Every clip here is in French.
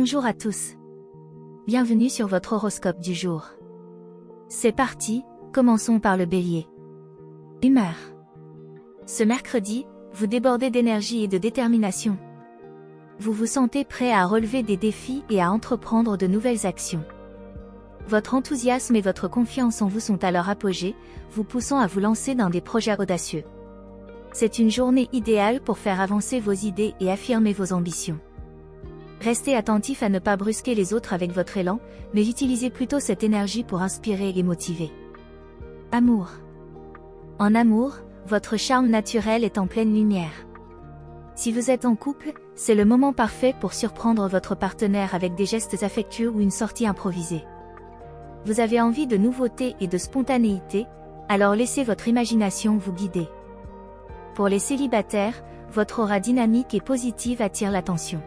Bonjour à tous. Bienvenue sur votre horoscope du jour. C'est parti, commençons par le Bélier. Humeur. Ce mercredi, vous débordez d'énergie et de détermination. Vous vous sentez prêt à relever des défis et à entreprendre de nouvelles actions. Votre enthousiasme et votre confiance en vous sont à leur apogée, vous poussant à vous lancer dans des projets audacieux. C'est une journée idéale pour faire avancer vos idées et affirmer vos ambitions. Restez attentif à ne pas brusquer les autres avec votre élan, mais utilisez plutôt cette énergie pour inspirer et motiver. Amour. En amour, votre charme naturel est en pleine lumière. Si vous êtes en couple, c'est le moment parfait pour surprendre votre partenaire avec des gestes affectueux ou une sortie improvisée. Vous avez envie de nouveautés et de spontanéité, alors laissez votre imagination vous guider. Pour les célibataires, votre aura dynamique et positive attire l'attention.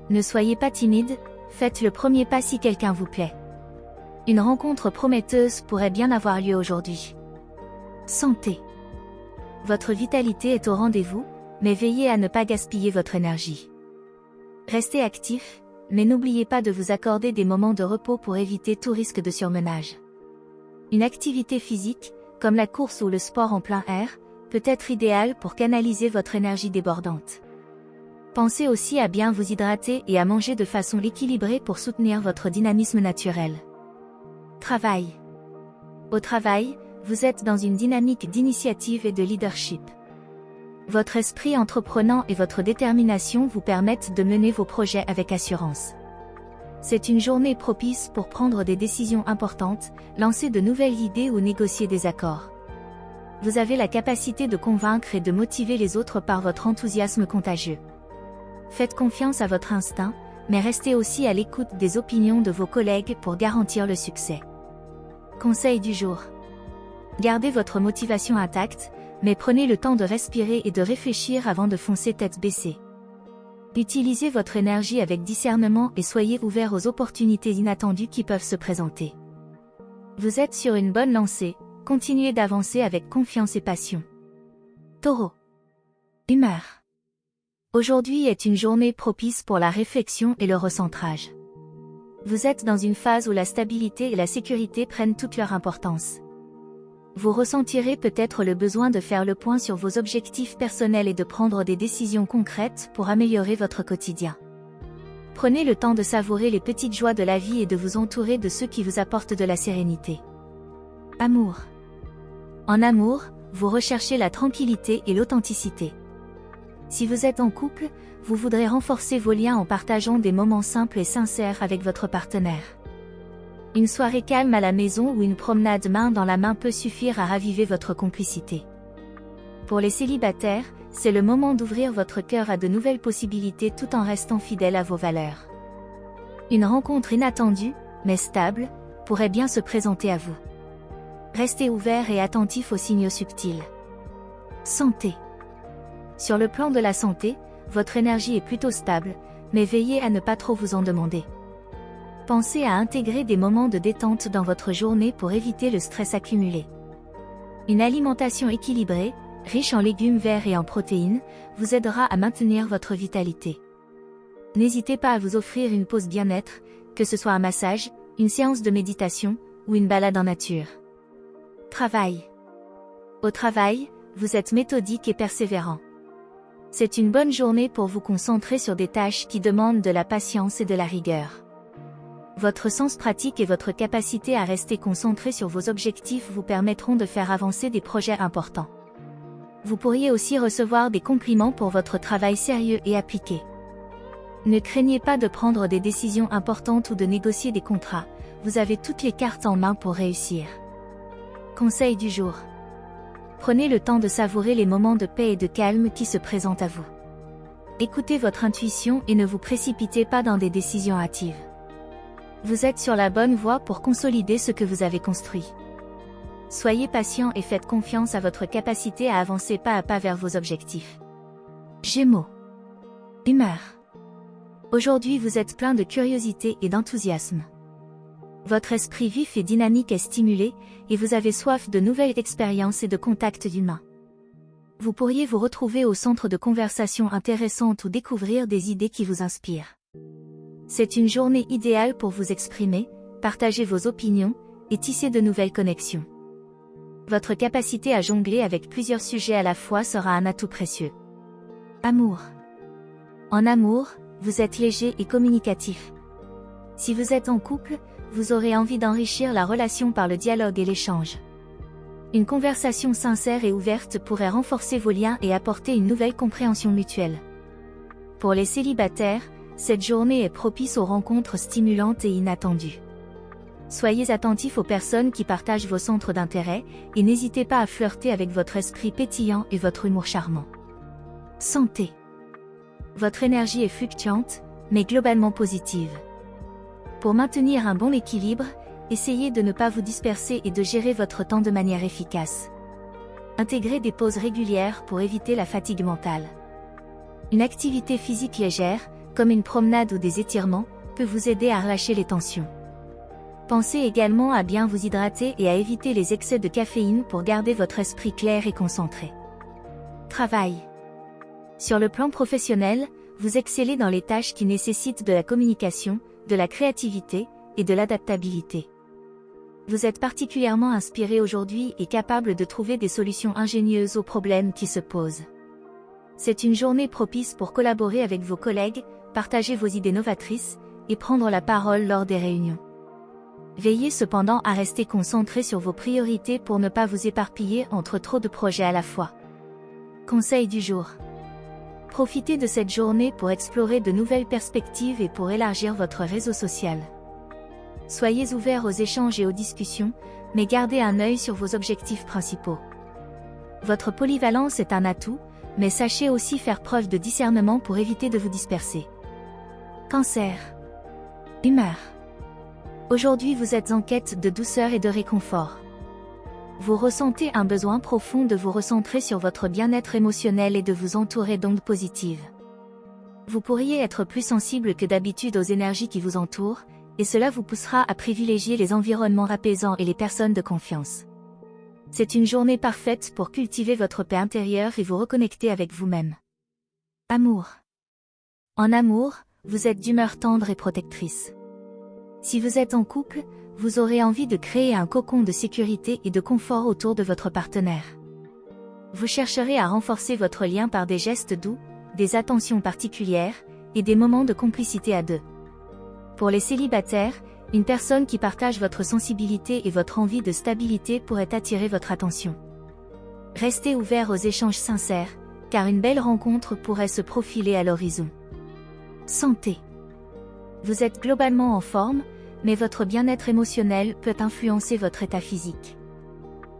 Ne soyez pas timide, faites le premier pas si quelqu'un vous plaît. Une rencontre prometteuse pourrait bien avoir lieu aujourd'hui. Santé. Votre vitalité est au rendez-vous, mais veillez à ne pas gaspiller votre énergie. Restez actif, mais n'oubliez pas de vous accorder des moments de repos pour éviter tout risque de surmenage. Une activité physique, comme la course ou le sport en plein air, peut être idéale pour canaliser votre énergie débordante. Pensez aussi à bien vous hydrater et à manger de façon équilibrée pour soutenir votre dynamisme naturel. Travail. Au travail, vous êtes dans une dynamique d'initiative et de leadership. Votre esprit entreprenant et votre détermination vous permettent de mener vos projets avec assurance. C'est une journée propice pour prendre des décisions importantes, lancer de nouvelles idées ou négocier des accords. Vous avez la capacité de convaincre et de motiver les autres par votre enthousiasme contagieux. Faites confiance à votre instinct, mais restez aussi à l'écoute des opinions de vos collègues pour garantir le succès. Conseil du jour. Gardez votre motivation intacte, mais prenez le temps de respirer et de réfléchir avant de foncer tête baissée. Utilisez votre énergie avec discernement et soyez ouverts aux opportunités inattendues qui peuvent se présenter. Vous êtes sur une bonne lancée, continuez d'avancer avec confiance et passion. Taureau. Humeur. Aujourd'hui est une journée propice pour la réflexion et le recentrage. Vous êtes dans une phase où la stabilité et la sécurité prennent toute leur importance. Vous ressentirez peut-être le besoin de faire le point sur vos objectifs personnels et de prendre des décisions concrètes pour améliorer votre quotidien. Prenez le temps de savourer les petites joies de la vie et de vous entourer de ceux qui vous apportent de la sérénité. Amour. En amour, vous recherchez la tranquillité et l'authenticité. Si vous êtes en couple, vous voudrez renforcer vos liens en partageant des moments simples et sincères avec votre partenaire. Une soirée calme à la maison ou une promenade main dans la main peut suffire à raviver votre complicité. Pour les célibataires, c'est le moment d'ouvrir votre cœur à de nouvelles possibilités tout en restant fidèle à vos valeurs. Une rencontre inattendue, mais stable, pourrait bien se présenter à vous. Restez ouverts et attentifs aux signaux subtils. Santé. Sur le plan de la santé, votre énergie est plutôt stable, mais veillez à ne pas trop vous en demander. Pensez à intégrer des moments de détente dans votre journée pour éviter le stress accumulé. Une alimentation équilibrée, riche en légumes verts et en protéines, vous aidera à maintenir votre vitalité. N'hésitez pas à vous offrir une pause bien-être, que ce soit un massage, une séance de méditation, ou une balade en nature. Travail. Au travail, vous êtes méthodique et persévérant. C'est une bonne journée pour vous concentrer sur des tâches qui demandent de la patience et de la rigueur. Votre sens pratique et votre capacité à rester concentré sur vos objectifs vous permettront de faire avancer des projets importants. Vous pourriez aussi recevoir des compliments pour votre travail sérieux et appliqué. Ne craignez pas de prendre des décisions importantes ou de négocier des contrats, vous avez toutes les cartes en main pour réussir. Conseil du jour. Prenez le temps de savourer les moments de paix et de calme qui se présentent à vous. Écoutez votre intuition et ne vous précipitez pas dans des décisions hâtives. Vous êtes sur la bonne voie pour consolider ce que vous avez construit. Soyez patient et faites confiance à votre capacité à avancer pas à pas vers vos objectifs. Gémeaux. Humeur. Aujourd'hui vous êtes plein de curiosité et d'enthousiasme. Votre esprit vif et dynamique est stimulé, et vous avez soif de nouvelles expériences et de contacts humains. Vous pourriez vous retrouver au centre de conversations intéressantes ou découvrir des idées qui vous inspirent. C'est une journée idéale pour vous exprimer, partager vos opinions et tisser de nouvelles connexions. Votre capacité à jongler avec plusieurs sujets à la fois sera un atout précieux. Amour. En amour, vous êtes léger et communicatif. Si vous êtes en couple, vous aurez envie d'enrichir la relation par le dialogue et l'échange. Une conversation sincère et ouverte pourrait renforcer vos liens et apporter une nouvelle compréhension mutuelle. Pour les célibataires, cette journée est propice aux rencontres stimulantes et inattendues. Soyez attentifs aux personnes qui partagent vos centres d'intérêt et n'hésitez pas à flirter avec votre esprit pétillant et votre humour charmant. Santé. Votre énergie est fluctuante, mais globalement positive. Pour maintenir un bon équilibre, essayez de ne pas vous disperser et de gérer votre temps de manière efficace. Intégrez des pauses régulières pour éviter la fatigue mentale. Une activité physique légère, comme une promenade ou des étirements, peut vous aider à relâcher les tensions. Pensez également à bien vous hydrater et à éviter les excès de caféine pour garder votre esprit clair et concentré. Travail. Sur le plan professionnel, vous excellez dans les tâches qui nécessitent de la communication, de la créativité et de l'adaptabilité. Vous êtes particulièrement inspiré aujourd'hui et capable de trouver des solutions ingénieuses aux problèmes qui se posent. C'est une journée propice pour collaborer avec vos collègues, partager vos idées novatrices et prendre la parole lors des réunions. Veillez cependant à rester concentré sur vos priorités pour ne pas vous éparpiller entre trop de projets à la fois. Conseil du jour. Profitez de cette journée pour explorer de nouvelles perspectives et pour élargir votre réseau social. Soyez ouverts aux échanges et aux discussions, mais gardez un œil sur vos objectifs principaux. Votre polyvalence est un atout, mais sachez aussi faire preuve de discernement pour éviter de vous disperser. Cancer. Humeur. Aujourd'hui vous êtes en quête de douceur et de réconfort. Vous ressentez un besoin profond de vous recentrer sur votre bien-être émotionnel et de vous entourer d'ondes positives. Vous pourriez être plus sensible que d'habitude aux énergies qui vous entourent, et cela vous poussera à privilégier les environnements apaisants et les personnes de confiance. C'est une journée parfaite pour cultiver votre paix intérieure et vous reconnecter avec vous-même. Amour. En amour, vous êtes d'humeur tendre et protectrice. Si vous êtes en couple, vous aurez envie de créer un cocon de sécurité et de confort autour de votre partenaire. Vous chercherez à renforcer votre lien par des gestes doux, des attentions particulières, et des moments de complicité à deux. Pour les célibataires, une personne qui partage votre sensibilité et votre envie de stabilité pourrait attirer votre attention. Restez ouvert aux échanges sincères, car une belle rencontre pourrait se profiler à l'horizon. Santé. Vous êtes globalement en forme, mais votre bien-être émotionnel peut influencer votre état physique.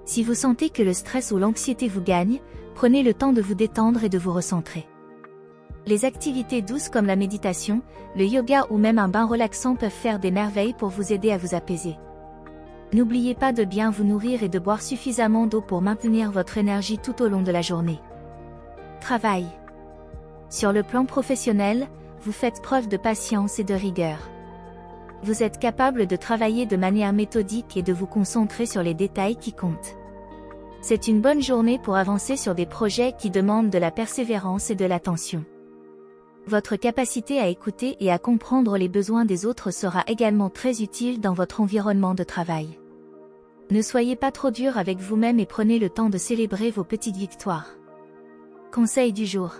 Si vous sentez que le stress ou l'anxiété vous gagnent, prenez le temps de vous détendre et de vous recentrer. Les activités douces comme la méditation, le yoga ou même un bain relaxant peuvent faire des merveilles pour vous aider à vous apaiser. N'oubliez pas de bien vous nourrir et de boire suffisamment d'eau pour maintenir votre énergie tout au long de la journée. Travail. Sur le plan professionnel, vous faites preuve de patience et de rigueur. Vous êtes capable de travailler de manière méthodique et de vous concentrer sur les détails qui comptent. C'est une bonne journée pour avancer sur des projets qui demandent de la persévérance et de l'attention. Votre capacité à écouter et à comprendre les besoins des autres sera également très utile dans votre environnement de travail. Ne soyez pas trop dur avec vous-même et prenez le temps de célébrer vos petites victoires. Conseil du jour.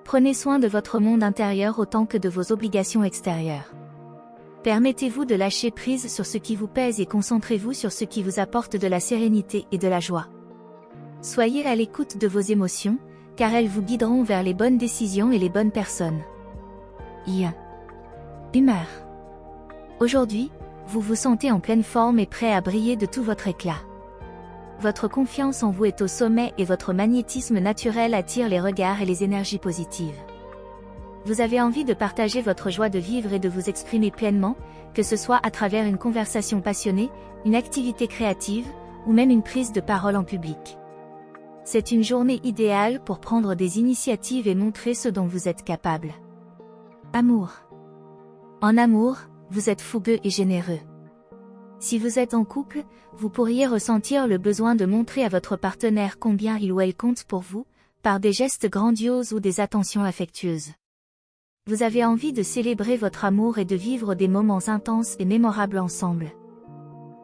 Prenez soin de votre monde intérieur autant que de vos obligations extérieures. Permettez-vous de lâcher prise sur ce qui vous pèse et concentrez-vous sur ce qui vous apporte de la sérénité et de la joie. Soyez à l'écoute de vos émotions, car elles vous guideront vers les bonnes décisions et les bonnes personnes. Humeur. Aujourd'hui, vous vous sentez en pleine forme et prêt à briller de tout votre éclat. Votre confiance en vous est au sommet et votre magnétisme naturel attire les regards et les énergies positives. Vous avez envie de partager votre joie de vivre et de vous exprimer pleinement, que ce soit à travers une conversation passionnée, une activité créative, ou même une prise de parole en public. C'est une journée idéale pour prendre des initiatives et montrer ce dont vous êtes capable. Amour. En amour, vous êtes fougueux et généreux. Si vous êtes en couple, vous pourriez ressentir le besoin de montrer à votre partenaire combien il ou elle compte pour vous, par des gestes grandioses ou des attentions affectueuses. Vous avez envie de célébrer votre amour et de vivre des moments intenses et mémorables ensemble.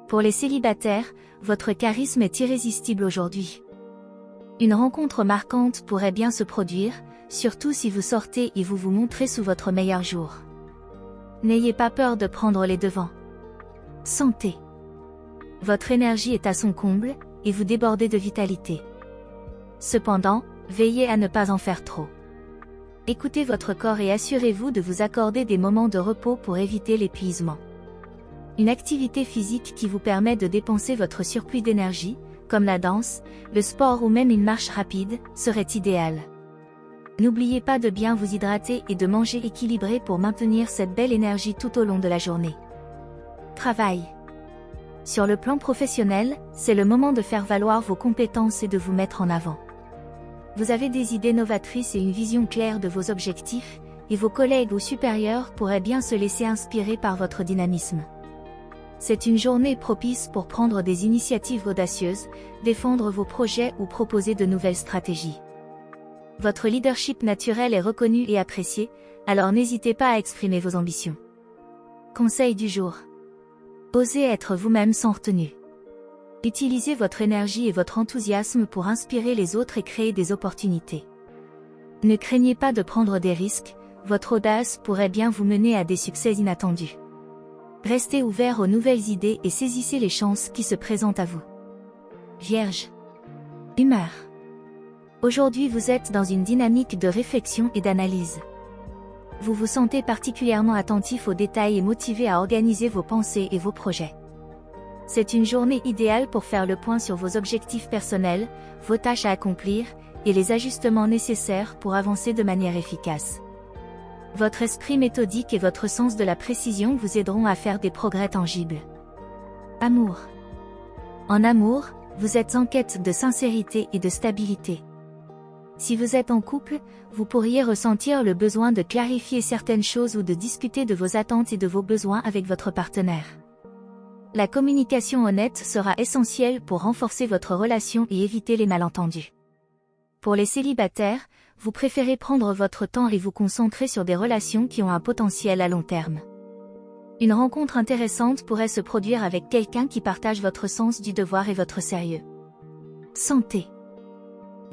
Pour les célibataires, votre charisme est irrésistible aujourd'hui. Une rencontre marquante pourrait bien se produire, surtout si vous sortez et vous vous montrez sous votre meilleur jour. N'ayez pas peur de prendre les devants. Santé. Votre énergie est à son comble, et vous débordez de vitalité. Cependant, veillez à ne pas en faire trop. Écoutez votre corps et assurez-vous de vous accorder des moments de repos pour éviter l'épuisement. Une activité physique qui vous permet de dépenser votre surplus d'énergie, comme la danse, le sport ou même une marche rapide, serait idéale. N'oubliez pas de bien vous hydrater et de manger équilibré pour maintenir cette belle énergie tout au long de la journée. Travail. Sur le plan professionnel, c'est le moment de faire valoir vos compétences et de vous mettre en avant. Vous avez des idées novatrices et une vision claire de vos objectifs, et vos collègues ou supérieurs pourraient bien se laisser inspirer par votre dynamisme. C'est une journée propice pour prendre des initiatives audacieuses, défendre vos projets ou proposer de nouvelles stratégies. Votre leadership naturel est reconnu et apprécié, alors n'hésitez pas à exprimer vos ambitions. Conseil du jour. Osez être vous-même sans retenue. Utilisez votre énergie et votre enthousiasme pour inspirer les autres et créer des opportunités. Ne craignez pas de prendre des risques, votre audace pourrait bien vous mener à des succès inattendus. Restez ouvert aux nouvelles idées et saisissez les chances qui se présentent à vous. Vierge. Humeur. Aujourd'hui vous êtes dans une dynamique de réflexion et d'analyse. Vous vous sentez particulièrement attentif aux détails et motivé à organiser vos pensées et vos projets. C'est une journée idéale pour faire le point sur vos objectifs personnels, vos tâches à accomplir, et les ajustements nécessaires pour avancer de manière efficace. Votre esprit méthodique et votre sens de la précision vous aideront à faire des progrès tangibles. Amour. En amour, vous êtes en quête de sincérité et de stabilité. Si vous êtes en couple, vous pourriez ressentir le besoin de clarifier certaines choses ou de discuter de vos attentes et de vos besoins avec votre partenaire. La communication honnête sera essentielle pour renforcer votre relation et éviter les malentendus. Pour les célibataires, vous préférez prendre votre temps et vous concentrer sur des relations qui ont un potentiel à long terme. Une rencontre intéressante pourrait se produire avec quelqu'un qui partage votre sens du devoir et votre sérieux. Santé.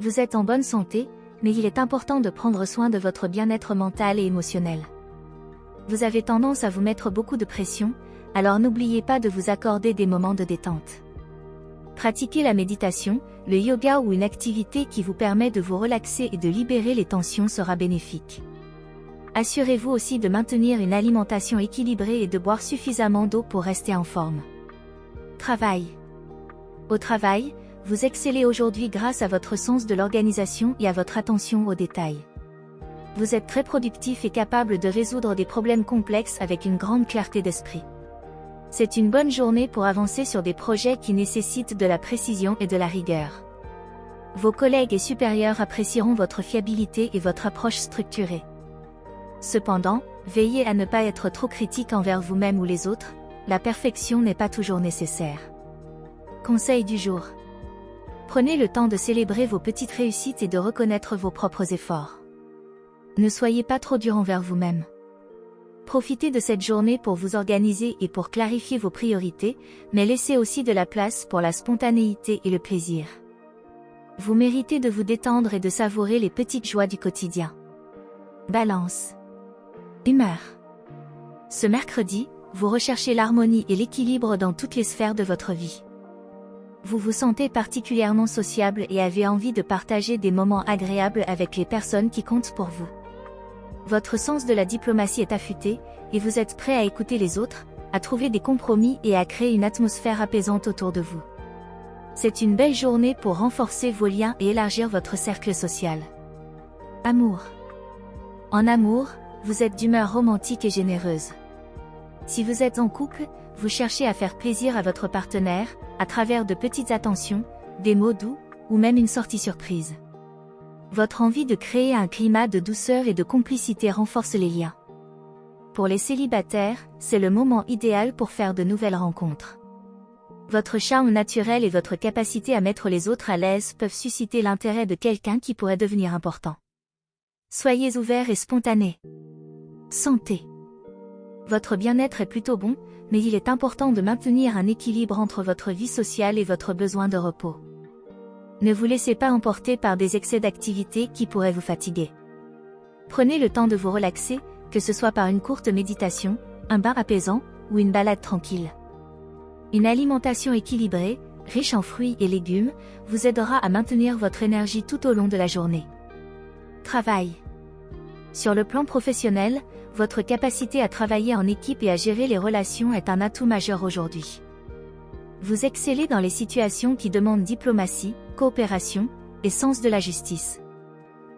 Vous êtes en bonne santé, mais il est important de prendre soin de votre bien-être mental et émotionnel. Vous avez tendance à vous mettre beaucoup de pression, alors n'oubliez pas de vous accorder des moments de détente. Pratiquez la méditation, le yoga ou une activité qui vous permet de vous relaxer et de libérer les tensions sera bénéfique. Assurez-vous aussi de maintenir une alimentation équilibrée et de boire suffisamment d'eau pour rester en forme. Travail. Au travail, vous excellez aujourd'hui grâce à votre sens de l'organisation et à votre attention aux détails. Vous êtes très productif et capable de résoudre des problèmes complexes avec une grande clarté d'esprit. C'est une bonne journée pour avancer sur des projets qui nécessitent de la précision et de la rigueur. Vos collègues et supérieurs apprécieront votre fiabilité et votre approche structurée. Cependant, veillez à ne pas être trop critique envers vous-même ou les autres, la perfection n'est pas toujours nécessaire. Conseil du jour. Prenez le temps de célébrer vos petites réussites et de reconnaître vos propres efforts. Ne soyez pas trop dur envers vous-même. Profitez de cette journée pour vous organiser et pour clarifier vos priorités, mais laissez aussi de la place pour la spontanéité et le plaisir. Vous méritez de vous détendre et de savourer les petites joies du quotidien. Balance. Humeur. Ce mercredi, vous recherchez l'harmonie et l'équilibre dans toutes les sphères de votre vie. Vous vous sentez particulièrement sociable et avez envie de partager des moments agréables avec les personnes qui comptent pour vous. Votre sens de la diplomatie est affûté, et vous êtes prêt à écouter les autres, à trouver des compromis et à créer une atmosphère apaisante autour de vous. C'est une belle journée pour renforcer vos liens et élargir votre cercle social. Amour. En amour, vous êtes d'humeur romantique et généreuse. Si vous êtes en couple, vous cherchez à faire plaisir à votre partenaire, à travers de petites attentions, des mots doux, ou même une sortie surprise. Votre envie de créer un climat de douceur et de complicité renforce les liens. Pour les célibataires, c'est le moment idéal pour faire de nouvelles rencontres. Votre charme naturel et votre capacité à mettre les autres à l'aise peuvent susciter l'intérêt de quelqu'un qui pourrait devenir important. Soyez ouverts et spontanés. Santé. Votre bien-être est plutôt bon, mais il est important de maintenir un équilibre entre votre vie sociale et votre besoin de repos. Ne vous laissez pas emporter par des excès d'activité qui pourraient vous fatiguer. Prenez le temps de vous relaxer, que ce soit par une courte méditation, un bain apaisant ou une balade tranquille. Une alimentation équilibrée, riche en fruits et légumes, vous aidera à maintenir votre énergie tout au long de la journée. Travail. Sur le plan professionnel, votre capacité à travailler en équipe et à gérer les relations est un atout majeur aujourd'hui. Vous excellez dans les situations qui demandent diplomatie, coopération et sens de la justice.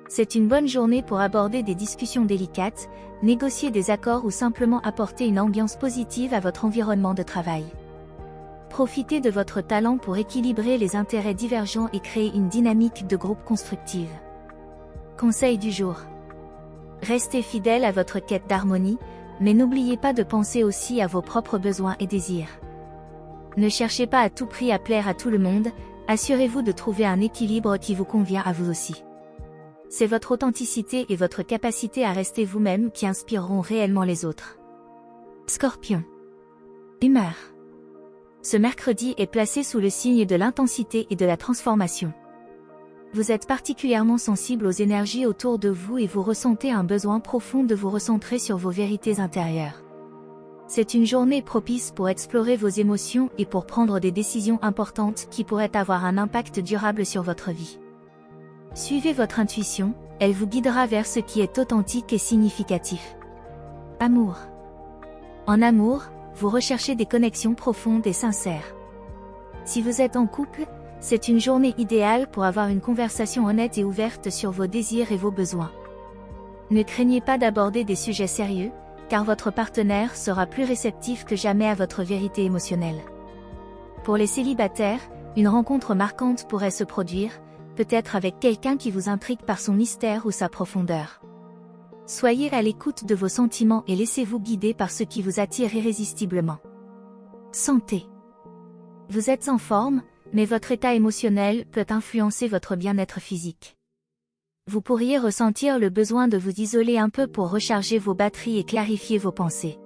C'est une bonne journée pour aborder des discussions délicates, négocier des accords ou simplement apporter une ambiance positive à votre environnement de travail. Profitez de votre talent pour équilibrer les intérêts divergents et créer une dynamique de groupe constructive. Conseil du jour. Restez fidèle à votre quête d'harmonie, mais n'oubliez pas de penser aussi à vos propres besoins et désirs. Ne cherchez pas à tout prix à plaire à tout le monde, assurez-vous de trouver un équilibre qui vous convient à vous aussi. C'est votre authenticité et votre capacité à rester vous-même qui inspireront réellement les autres. Scorpion. Humeur. Ce mercredi est placé sous le signe de l'intensité et de la transformation. Vous êtes particulièrement sensible aux énergies autour de vous et vous ressentez un besoin profond de vous recentrer sur vos vérités intérieures. C'est une journée propice pour explorer vos émotions et pour prendre des décisions importantes qui pourraient avoir un impact durable sur votre vie. Suivez votre intuition, elle vous guidera vers ce qui est authentique et significatif. Amour. En amour, vous recherchez des connexions profondes et sincères. Si vous êtes en couple, c'est une journée idéale pour avoir une conversation honnête et ouverte sur vos désirs et vos besoins. Ne craignez pas d'aborder des sujets sérieux, car votre partenaire sera plus réceptif que jamais à votre vérité émotionnelle. Pour les célibataires, une rencontre marquante pourrait se produire, peut-être avec quelqu'un qui vous intrigue par son mystère ou sa profondeur. Soyez à l'écoute de vos sentiments et laissez-vous guider par ce qui vous attire irrésistiblement. Santé. Vous êtes en forme, mais votre état émotionnel peut influencer votre bien-être physique. Vous pourriez ressentir le besoin de vous isoler un peu pour recharger vos batteries et clarifier vos pensées.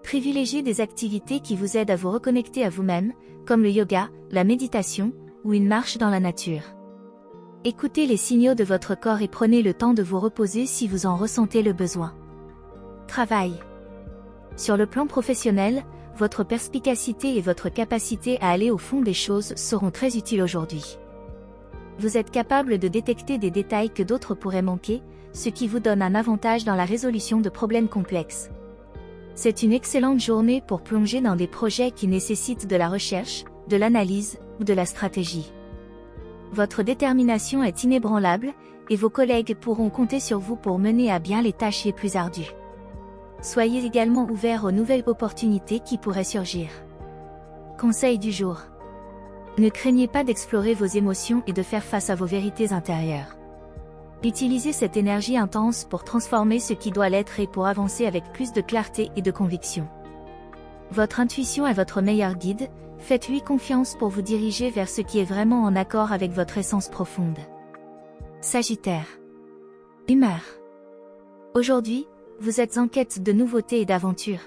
Privilégiez des activités qui vous aident à vous reconnecter à vous-même, comme le yoga, la méditation, ou une marche dans la nature. Écoutez les signaux de votre corps et prenez le temps de vous reposer si vous en ressentez le besoin. Travail. Sur le plan professionnel, votre perspicacité et votre capacité à aller au fond des choses seront très utiles aujourd'hui. Vous êtes capable de détecter des détails que d'autres pourraient manquer, ce qui vous donne un avantage dans la résolution de problèmes complexes. C'est une excellente journée pour plonger dans des projets qui nécessitent de la recherche, de l'analyse ou de la stratégie. Votre détermination est inébranlable, et vos collègues pourront compter sur vous pour mener à bien les tâches les plus ardues. Soyez également ouvert aux nouvelles opportunités qui pourraient surgir. Conseil du jour. Ne craignez pas d'explorer vos émotions et de faire face à vos vérités intérieures. Utilisez cette énergie intense pour transformer ce qui doit l'être et pour avancer avec plus de clarté et de conviction. Votre intuition est votre meilleur guide, faites-lui confiance pour vous diriger vers ce qui est vraiment en accord avec votre essence profonde. Sagittaire. Humeur. Aujourd'hui, vous êtes en quête de nouveautés et d'aventures.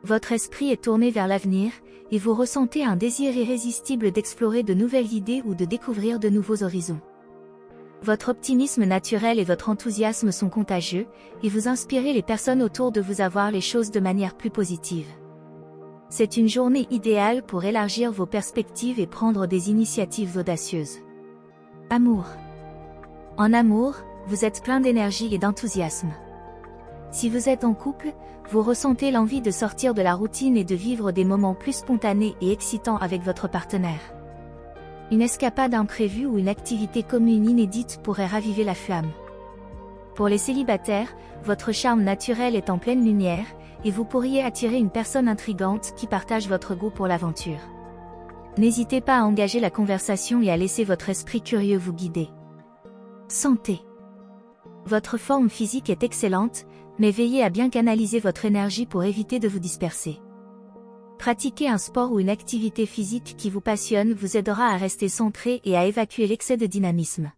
Votre esprit est tourné vers l'avenir, et vous ressentez un désir irrésistible d'explorer de nouvelles idées ou de découvrir de nouveaux horizons. Votre optimisme naturel et votre enthousiasme sont contagieux, et vous inspirez les personnes autour de vous à voir les choses de manière plus positive. C'est une journée idéale pour élargir vos perspectives et prendre des initiatives audacieuses. Amour. En amour, vous êtes plein d'énergie et d'enthousiasme. Si vous êtes en couple, vous ressentez l'envie de sortir de la routine et de vivre des moments plus spontanés et excitants avec votre partenaire. Une escapade imprévue ou une activité commune inédite pourrait raviver la flamme. Pour les célibataires, votre charme naturel est en pleine lumière, et vous pourriez attirer une personne intrigante qui partage votre goût pour l'aventure. N'hésitez pas à engager la conversation et à laisser votre esprit curieux vous guider. Santé. Votre forme physique est excellente, mais veillez à bien canaliser votre énergie pour éviter de vous disperser. Pratiquer un sport ou une activité physique qui vous passionne vous aidera à rester centré et à évacuer l'excès de dynamisme.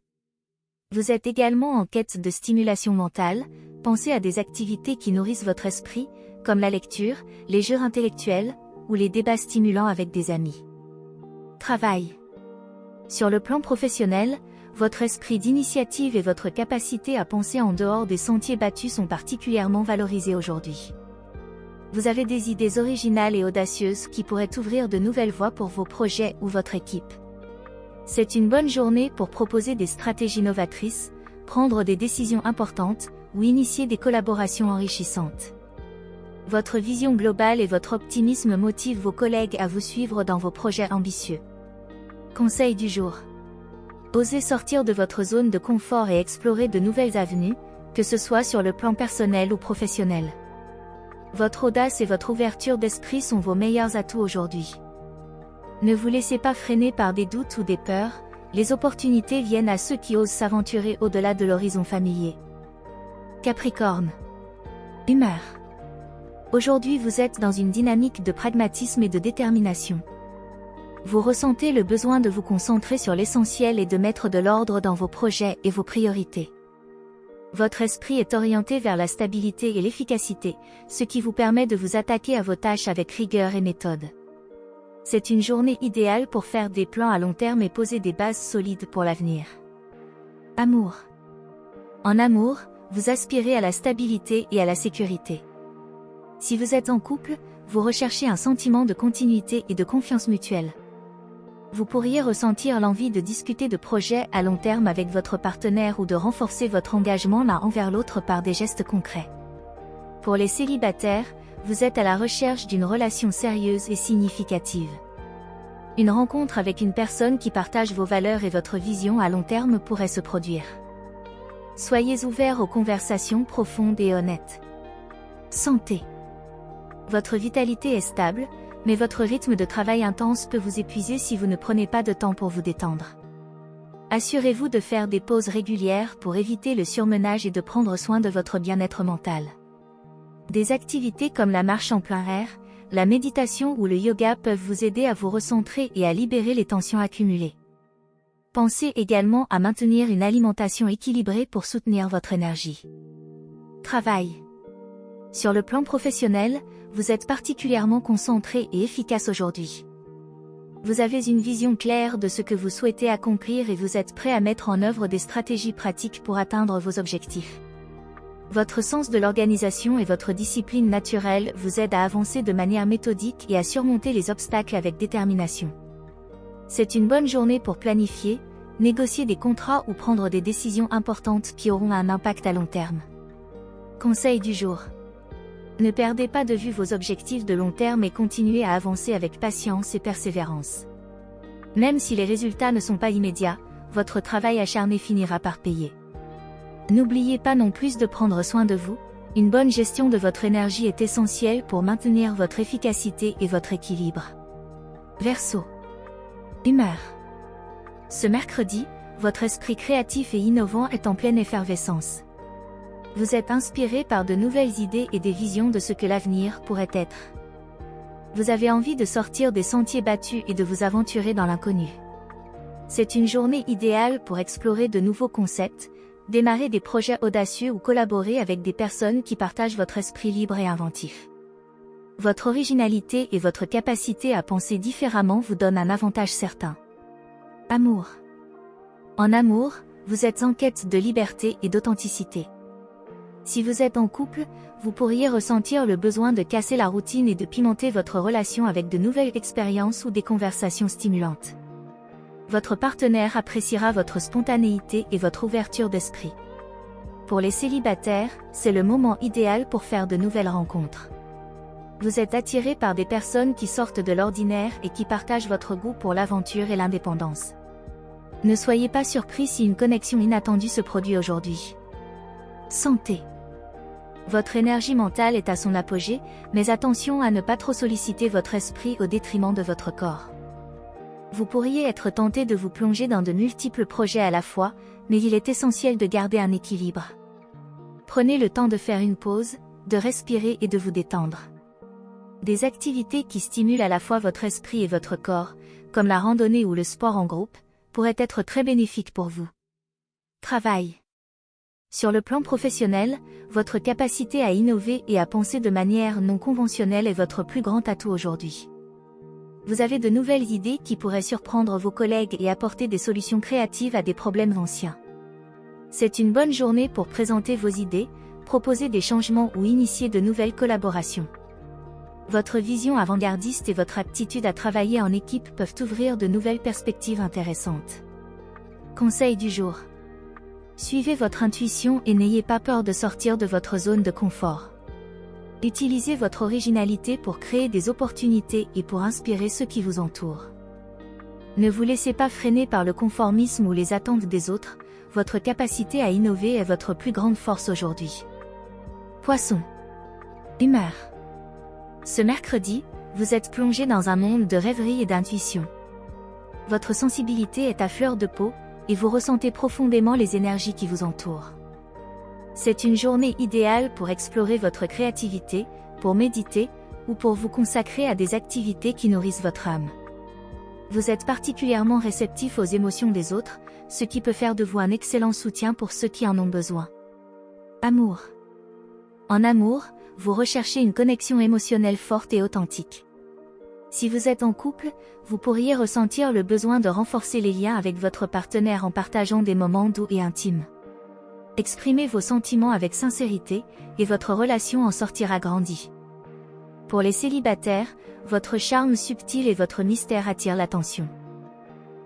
Vous êtes également en quête de stimulation mentale, pensez à des activités qui nourrissent votre esprit, comme la lecture, les jeux intellectuels, ou les débats stimulants avec des amis. Travail. Sur le plan professionnel, votre esprit d'initiative et votre capacité à penser en dehors des sentiers battus sont particulièrement valorisés aujourd'hui. Vous avez des idées originales et audacieuses qui pourraient ouvrir de nouvelles voies pour vos projets ou votre équipe. C'est une bonne journée pour proposer des stratégies novatrices, prendre des décisions importantes, ou initier des collaborations enrichissantes. Votre vision globale et votre optimisme motivent vos collègues à vous suivre dans vos projets ambitieux. Conseil du jour. Osez sortir de votre zone de confort et explorer de nouvelles avenues, que ce soit sur le plan personnel ou professionnel. Votre audace et votre ouverture d'esprit sont vos meilleurs atouts aujourd'hui. Ne vous laissez pas freiner par des doutes ou des peurs, les opportunités viennent à ceux qui osent s'aventurer au-delà de l'horizon familier. Capricorne. Humeur. Aujourd'hui vous êtes dans une dynamique de pragmatisme et de détermination. Vous ressentez le besoin de vous concentrer sur l'essentiel et de mettre de l'ordre dans vos projets et vos priorités. Votre esprit est orienté vers la stabilité et l'efficacité, ce qui vous permet de vous attaquer à vos tâches avec rigueur et méthode. C'est une journée idéale pour faire des plans à long terme et poser des bases solides pour l'avenir. Amour. En amour, vous aspirez à la stabilité et à la sécurité. Si vous êtes en couple, vous recherchez un sentiment de continuité et de confiance mutuelle. Vous pourriez ressentir l'envie de discuter de projets à long terme avec votre partenaire ou de renforcer votre engagement l'un envers l'autre par des gestes concrets. Pour les célibataires, vous êtes à la recherche d'une relation sérieuse et significative. Une rencontre avec une personne qui partage vos valeurs et votre vision à long terme pourrait se produire. Soyez ouverts aux conversations profondes et honnêtes. Santé. Votre vitalité est stable, mais votre rythme de travail intense peut vous épuiser si vous ne prenez pas de temps pour vous détendre. Assurez-vous de faire des pauses régulières pour éviter le surmenage et de prendre soin de votre bien-être mental. Des activités comme la marche en plein air, la méditation ou le yoga peuvent vous aider à vous recentrer et à libérer les tensions accumulées. Pensez également à maintenir une alimentation équilibrée pour soutenir votre énergie. Travail. Sur le plan professionnel, vous êtes particulièrement concentré et efficace aujourd'hui. Vous avez une vision claire de ce que vous souhaitez accomplir et vous êtes prêt à mettre en œuvre des stratégies pratiques pour atteindre vos objectifs. Votre sens de l'organisation et votre discipline naturelle vous aident à avancer de manière méthodique et à surmonter les obstacles avec détermination. C'est une bonne journée pour planifier, négocier des contrats ou prendre des décisions importantes qui auront un impact à long terme. Conseil du jour. Ne perdez pas de vue vos objectifs de long terme et continuez à avancer avec patience et persévérance. Même si les résultats ne sont pas immédiats, votre travail acharné finira par payer. N'oubliez pas non plus de prendre soin de vous, une bonne gestion de votre énergie est essentielle pour maintenir votre efficacité et votre équilibre. Verseau. Humeur. Ce mercredi, votre esprit créatif et innovant est en pleine effervescence. Vous êtes inspiré par de nouvelles idées et des visions de ce que l'avenir pourrait être. Vous avez envie de sortir des sentiers battus et de vous aventurer dans l'inconnu. C'est une journée idéale pour explorer de nouveaux concepts, démarrer des projets audacieux ou collaborer avec des personnes qui partagent votre esprit libre et inventif. Votre originalité et votre capacité à penser différemment vous donnent un avantage certain. Amour. En amour, vous êtes en quête de liberté et d'authenticité. Si vous êtes en couple, vous pourriez ressentir le besoin de casser la routine et de pimenter votre relation avec de nouvelles expériences ou des conversations stimulantes. Votre partenaire appréciera votre spontanéité et votre ouverture d'esprit. Pour les célibataires, c'est le moment idéal pour faire de nouvelles rencontres. Vous êtes attiré par des personnes qui sortent de l'ordinaire et qui partagent votre goût pour l'aventure et l'indépendance. Ne soyez pas surpris si une connexion inattendue se produit aujourd'hui. Santé. Votre énergie mentale est à son apogée, mais attention à ne pas trop solliciter votre esprit au détriment de votre corps. Vous pourriez être tenté de vous plonger dans de multiples projets à la fois, mais il est essentiel de garder un équilibre. Prenez le temps de faire une pause, de respirer et de vous détendre. Des activités qui stimulent à la fois votre esprit et votre corps, comme la randonnée ou le sport en groupe, pourraient être très bénéfiques pour vous. Travail. Sur le plan professionnel, votre capacité à innover et à penser de manière non conventionnelle est votre plus grand atout aujourd'hui. Vous avez de nouvelles idées qui pourraient surprendre vos collègues et apporter des solutions créatives à des problèmes anciens. C'est une bonne journée pour présenter vos idées, proposer des changements ou initier de nouvelles collaborations. Votre vision avant-gardiste et votre aptitude à travailler en équipe peuvent ouvrir de nouvelles perspectives intéressantes. Conseil du jour. Suivez votre intuition et n'ayez pas peur de sortir de votre zone de confort. Utilisez votre originalité pour créer des opportunités et pour inspirer ceux qui vous entourent. Ne vous laissez pas freiner par le conformisme ou les attentes des autres, votre capacité à innover est votre plus grande force aujourd'hui. Poisson. Humeur. Ce mercredi, vous êtes plongé dans un monde de rêverie et d'intuition. Votre sensibilité est à fleur de peau, et vous ressentez profondément les énergies qui vous entourent. C'est une journée idéale pour explorer votre créativité, pour méditer, ou pour vous consacrer à des activités qui nourrissent votre âme. Vous êtes particulièrement réceptif aux émotions des autres, ce qui peut faire de vous un excellent soutien pour ceux qui en ont besoin. Amour. En amour, vous recherchez une connexion émotionnelle forte et authentique. Si vous êtes en couple, vous pourriez ressentir le besoin de renforcer les liens avec votre partenaire en partageant des moments doux et intimes. Exprimez vos sentiments avec sincérité, et votre relation en sortira grandie. Pour les célibataires, votre charme subtil et votre mystère attirent l'attention.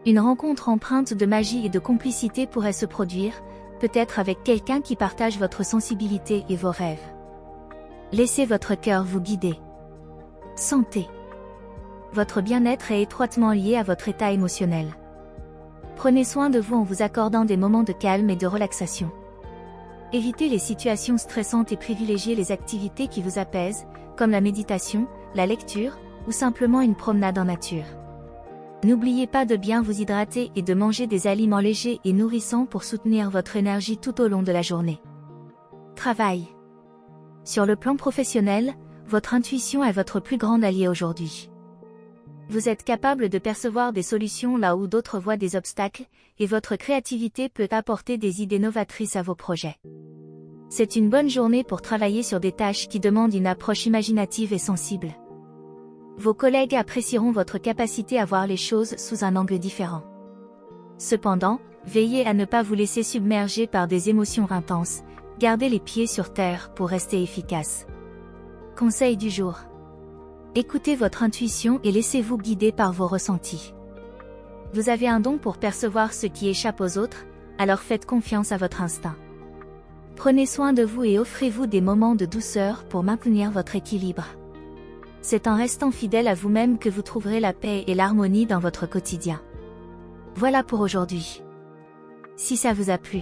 Une rencontre empreinte de magie et de complicité pourrait se produire, peut-être avec quelqu'un qui partage votre sensibilité et vos rêves. Laissez votre cœur vous guider. Santé. Votre bien-être est étroitement lié à votre état émotionnel. Prenez soin de vous en vous accordant des moments de calme et de relaxation. Évitez les situations stressantes et privilégiez les activités qui vous apaisent, comme la méditation, la lecture, ou simplement une promenade en nature. N'oubliez pas de bien vous hydrater et de manger des aliments légers et nourrissants pour soutenir votre énergie tout au long de la journée. Travail. Sur le plan professionnel, votre intuition est votre plus grande alliée aujourd'hui. Vous êtes capable de percevoir des solutions là où d'autres voient des obstacles, et votre créativité peut apporter des idées novatrices à vos projets. C'est une bonne journée pour travailler sur des tâches qui demandent une approche imaginative et sensible. Vos collègues apprécieront votre capacité à voir les choses sous un angle différent. Cependant, veillez à ne pas vous laisser submerger par des émotions intenses, gardez les pieds sur terre pour rester efficace. Conseil du jour. Écoutez votre intuition et laissez-vous guider par vos ressentis. Vous avez un don pour percevoir ce qui échappe aux autres, alors faites confiance à votre instinct. Prenez soin de vous et offrez-vous des moments de douceur pour maintenir votre équilibre. C'est en restant fidèle à vous-même que vous trouverez la paix et l'harmonie dans votre quotidien. Voilà pour aujourd'hui. Si ça vous a plu,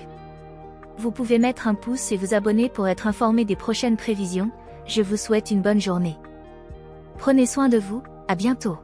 vous pouvez mettre un pouce et vous abonner pour être informé des prochaines prévisions. Je vous souhaite une bonne journée. Prenez soin de vous, à bientôt.